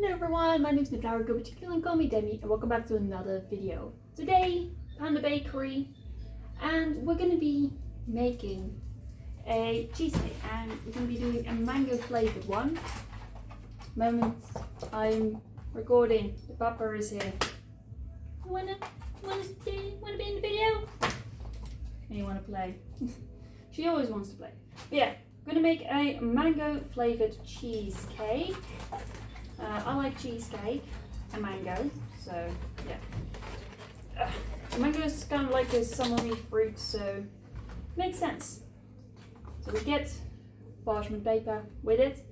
Hello everyone, my name is NewFlowerGirl, but you can call me Demi, and welcome back to another video. Today, Panda Bakery, and we're going to be making a cheesecake, and we're going to be doing a mango flavored one. Moment I'm recording, the papa is here. You wanna be in the video? And you wanna play? She always wants to play. But yeah, I'm gonna make a mango flavored cheesecake. I like cheesecake and mango, so yeah. Mango is kind of like a summery fruit, so makes sense. So we get parchment paper with it,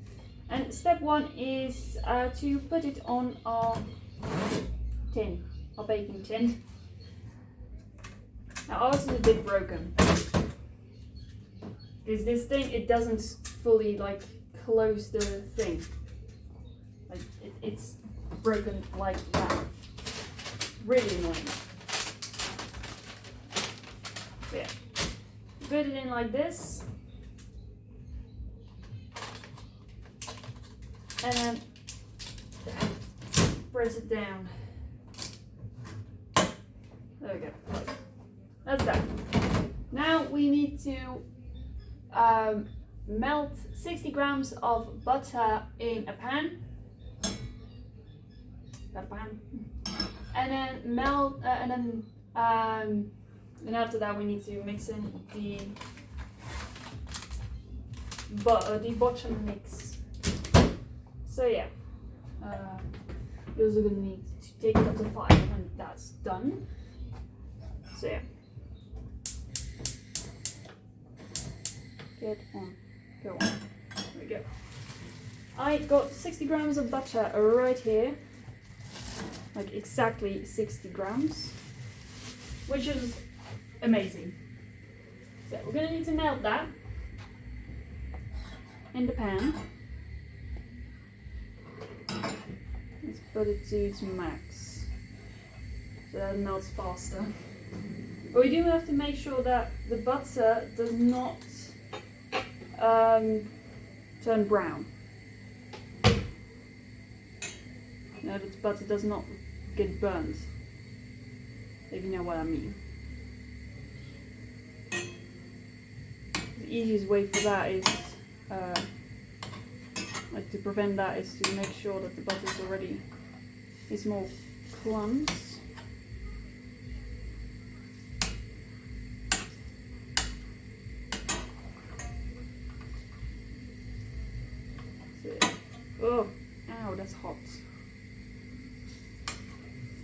and step one is to put it on our tin, our baking tin. Now ours is a bit broken because this thing, it doesn't fully like close the thing. Like it's broken like that. Really annoying. But yeah, put it in like this, and then press it down. There we go. That's that. Now we need to melt 60 grams of butter in a pan. And then melt, and after that we need to mix in the butter mix. So yeah, you're also gonna need to take it off the fire when that's done. So yeah, get on, go on. There we go. I got 60 grams of butter right here. Like exactly 60 grams, which is amazing. So we're gonna need to melt that in the pan. Let's put it to its max so that it melts faster. But we do have to make sure that the butter does not turn brown. No, the butter does not get burnt, if you know what I mean. The easiest way for that is, like to prevent that, is to make sure that the butter is already in small clumps. So, oh, ow, that's hot.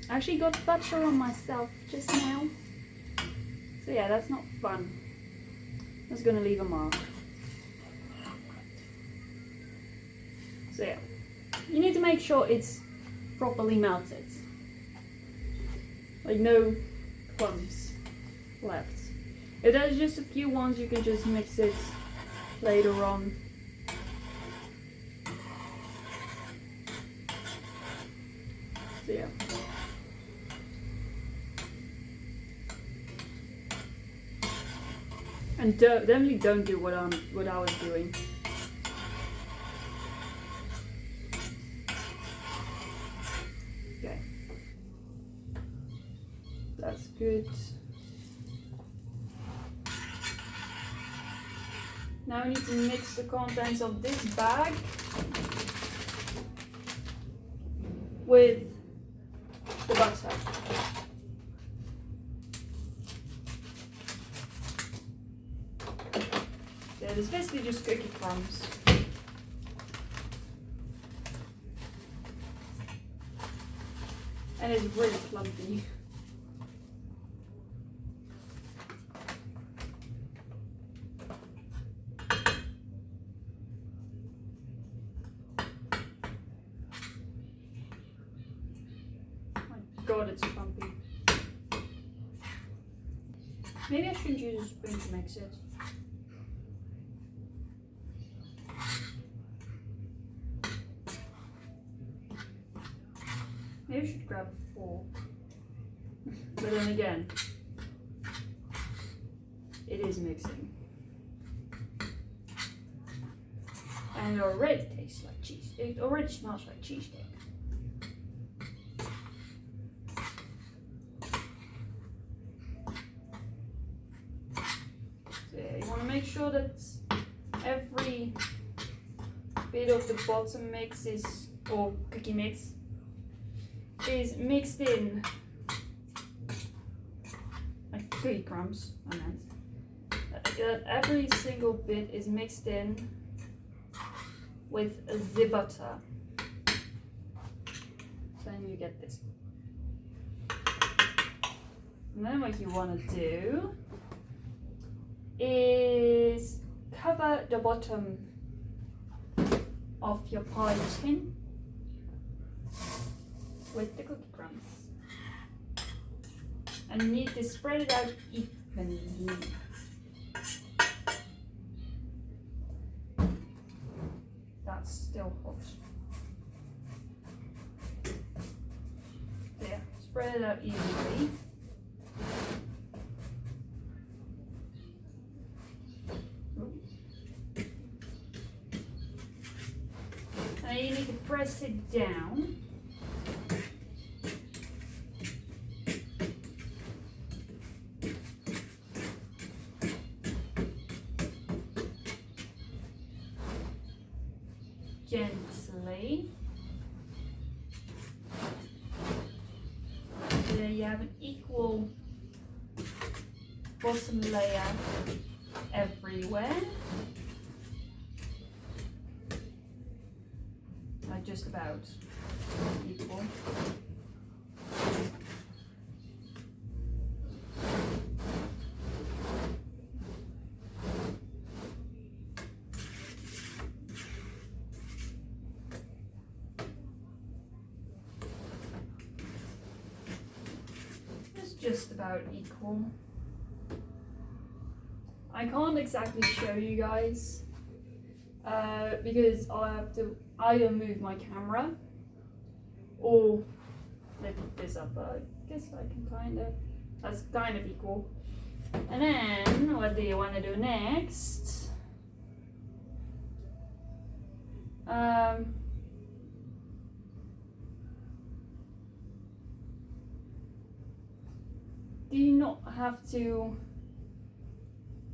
I actually got butter on myself just now. So yeah, that's not fun. That's gonna leave a mark. So yeah, you need to make sure it's properly melted. Like no clumps left. If there's just a few ones, you can just mix it later on. So yeah. And definitely don't do what I was doing. Okay, that's good. Now we need to mix the contents of this bag with the butter. It's basically just cookie crumbs. And it's really clumpy. Oh my god, it's clumpy. Maybe I shouldn't use a spoon to mix it. Maybe I should grab a fork. But then again, it is mixing. And it already tastes like cheese. It already smells like cheesecake. sure that every bit of the bottom mix is, or cookie mix, is mixed in, like cookie crumbs, I meant. Every single bit is mixed in with the butter. So then you get this. And then what you want to do is cover the bottom of your pie tin with the cookie crumbs. And you need to spread it out evenly. That's still hot. There, spread it out evenly. And you need to press it down. Gently. So you have an equal bottom layer everywhere. Just about equal. It's just about equal. I can't exactly show you guys because I have to either move my camera or lift this up. I guess I can that's kind of equal. And then what do you want to do next? Do you not have to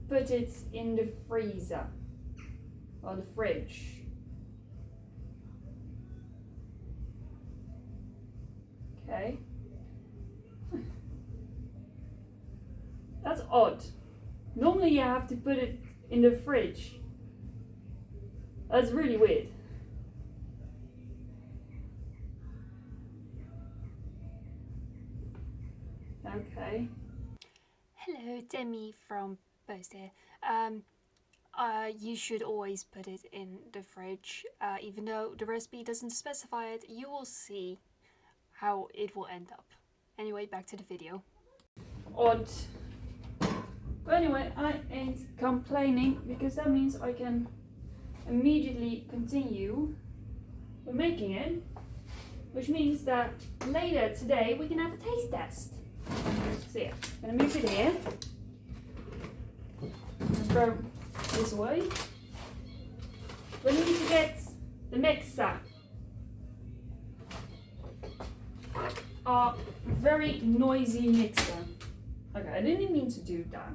put it in the freezer or the fridge? Okay. That's odd. Normally you have to put it in the fridge. That's really weird. Okay. Hello, Demi from Post here. You should always put it in the fridge. Even though the recipe doesn't specify it, you will see how it will end up. Anyway, back to the video. Odd. But anyway, I ain't complaining because that means I can immediately continue with making it, which means that later today we can have a taste test. So yeah, I'm gonna move it here. Throw this away. We need to get the mixer. Our very noisy mixer. Okay, I didn't mean to do that,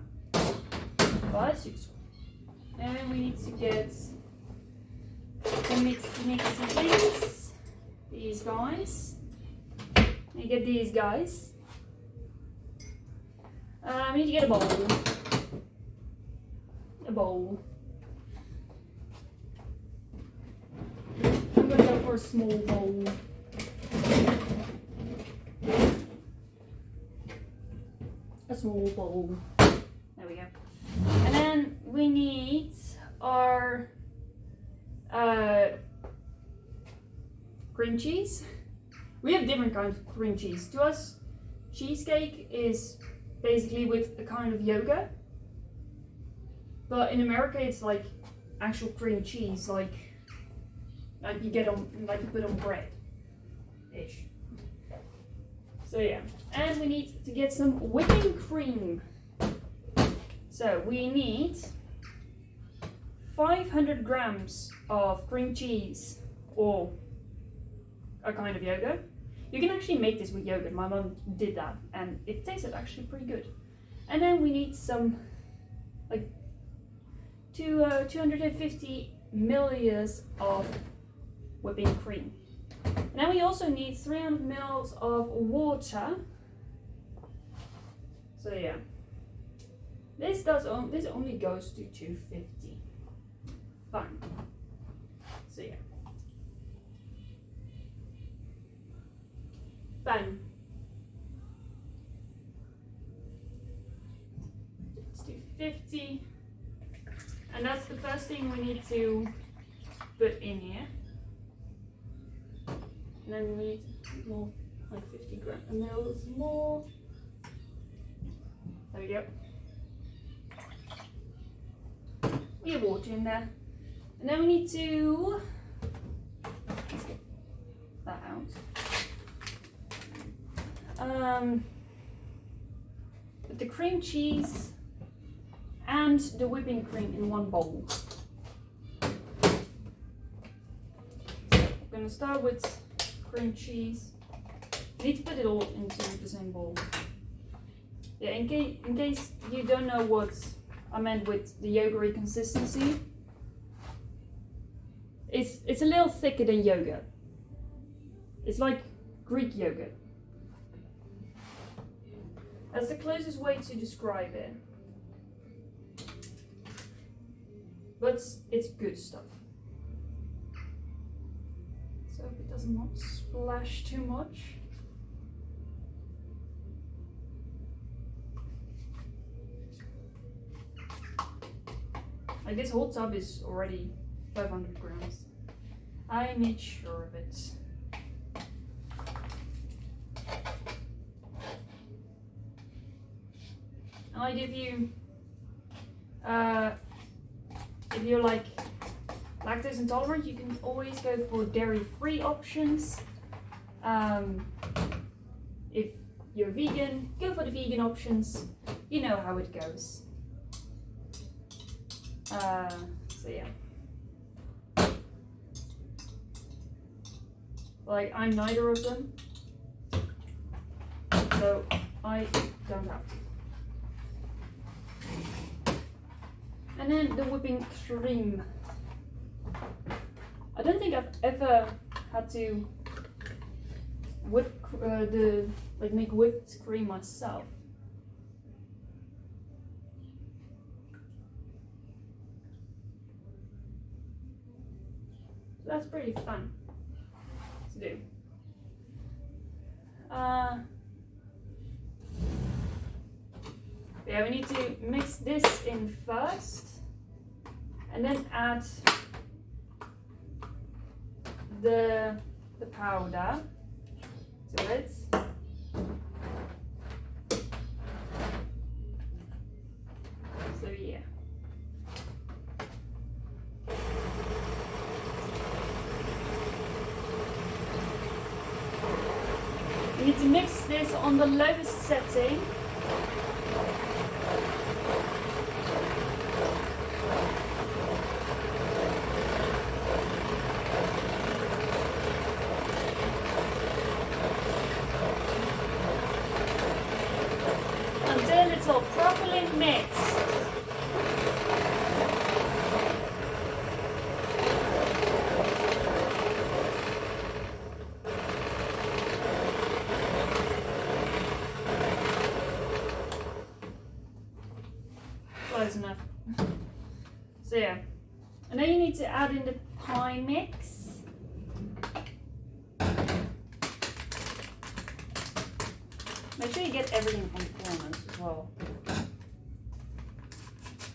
but it's useful. And we need to get the mixy things. These guys. You get these guys. We need to get a bowl. A bowl. I'm gonna go for a small bowl. A small bowl. There we go. And then we need our cream cheese. We have different kinds of cream cheese. To us, cheesecake is basically with a kind of yogurt. But in America, it's like actual cream cheese, like you get on, like you put on bread, ish. So yeah, and we need to get some whipping cream. So we need 500 grams of cream cheese or a kind of yogurt. You can actually make this with yogurt. My mom did that, and it tasted actually pretty good. And then we need some like 250 milliliters of whipping cream. And then we also need 300 ml of water. So yeah, this only goes to 250. Fun. So yeah, fun. Let's do 50, and that's the first thing we need to put in here. And then we need more, like 50 mils more. There we go. We have water in there. And then we need to, let's get that out. Put the cream cheese and the whipping cream in one bowl. So I'm gonna start with cream cheese. You need to put it all into the same bowl. Yeah, in case you don't know what I meant with the yogurt consistency, it's a little thicker than yogurt. It's like Greek yogurt. That's the closest way to describe it. But it's good stuff. So it does not splash too much. Like this whole tub is already 500 grams. I made sure of it. And like if you're like lactose intolerant, you can always go for dairy-free options. If you're vegan, go for the vegan options. You know how it goes. So yeah. Like, I'm neither of them, so I don't have to. And then the whipping cream. I don't think I've ever had to make whipped cream myself. So that's pretty fun to do. Yeah, we need to mix this in first and then add the powder to it. So yeah. We need to mix this on the lowest setting. Until it's all properly mixed. Close enough. So yeah. And then you need to add in the pie mix. Make sure you get everything from the corners as well.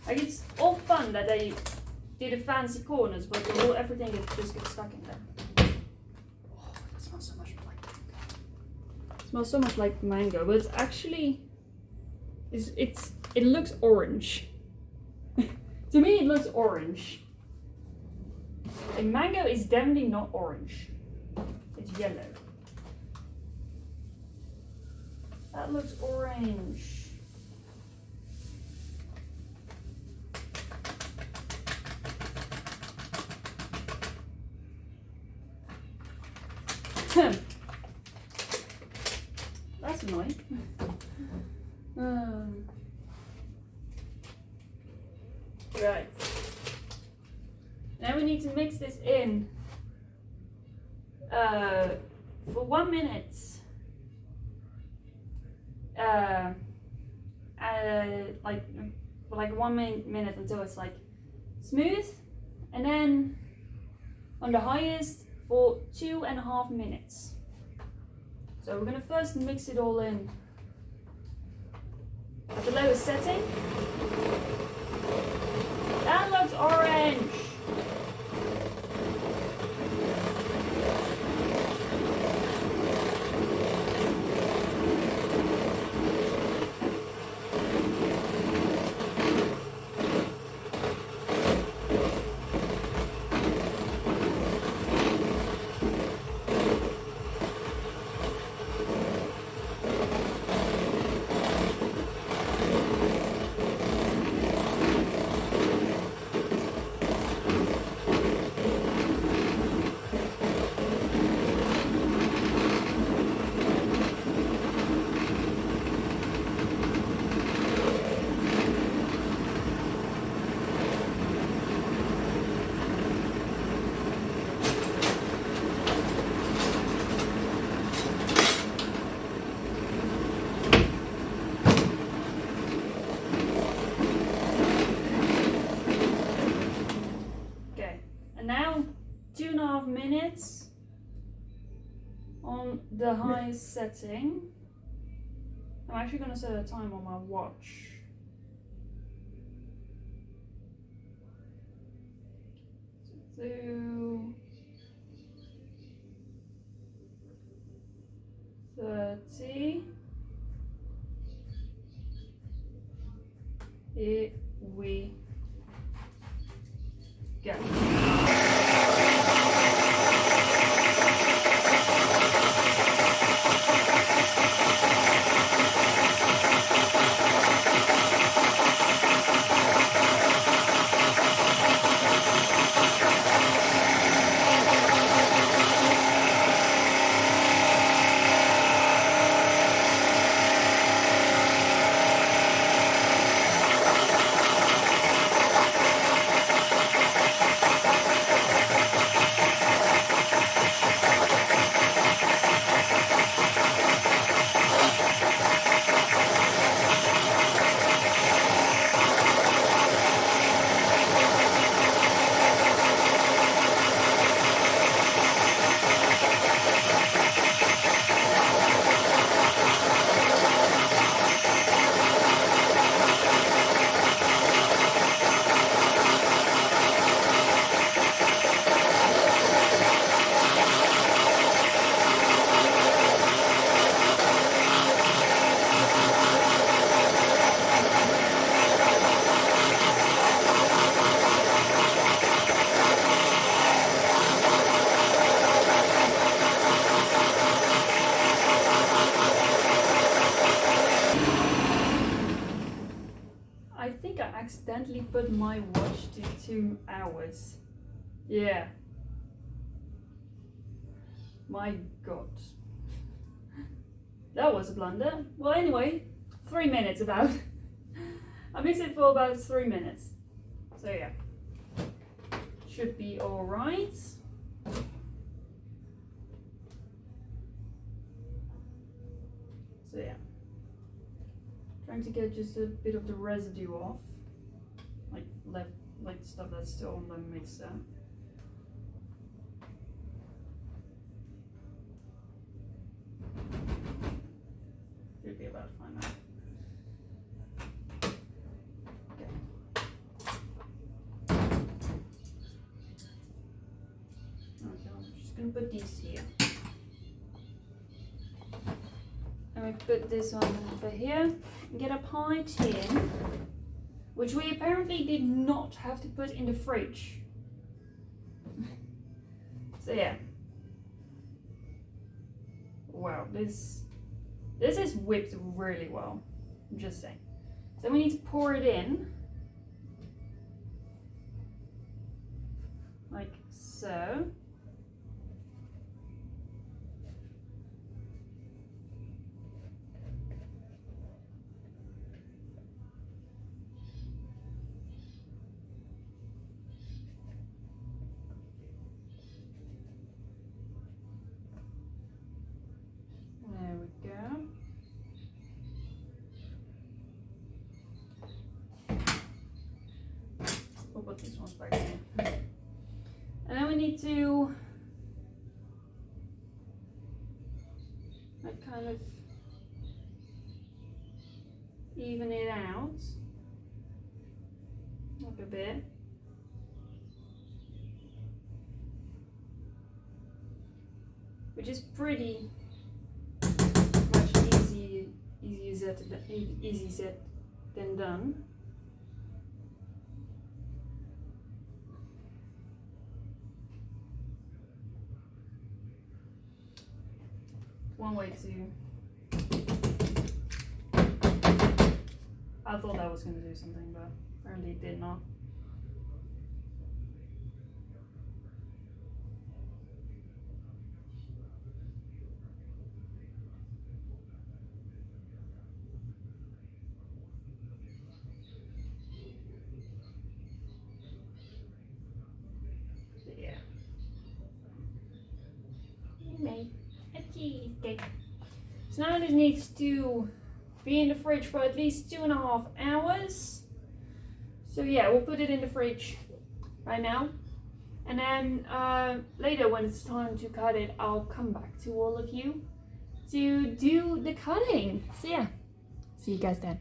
Like, it's all fun that they do the fancy corners, but everything just gets stuck in there. Oh, it smells so much like mango. It smells so much like mango, but it's actually it looks orange. To me, it looks orange. Like, mango is definitely not orange. It's yellow. That looks orange. That's annoying. Right. Now we need to mix this in for 1 minute. Like 1 minute until it's like smooth, and then on the highest for 2.5 minutes. So we're gonna first mix it all in at the lowest setting. That looks orange. And now 2.5 minutes on the highest setting. I'm actually going to set a time on my watch. So 30. Here we go. I think I accidentally put my watch to 2 hours. Yeah. My God. That was a blunder. Well, anyway, 3 minutes about. I mixed it for about 3 minutes. So yeah. Should be alright. So yeah. Trying to get just a bit of the residue off. Like stuff that's still on the mixer. Should be about fine now. Okay. Okay, I'm just gonna put these here. And we put this one over here. Get a pie tin, which we apparently did not have to put in the fridge. So yeah. Wow, this is whipped really well. I'm just saying. So we need to pour it in. Like so. need to like kind of even it out like a bit. Which is pretty much easy said than done. One way to. I thought that was going to do something, but apparently it did not. But yeah. We made a cheesecake. So now this needs to be in the fridge for at least 2.5 hours. So yeah, we'll put it in the fridge right now. And then later when it's time to cut it, I'll come back to all of you to do the cutting. So yeah, see you guys then.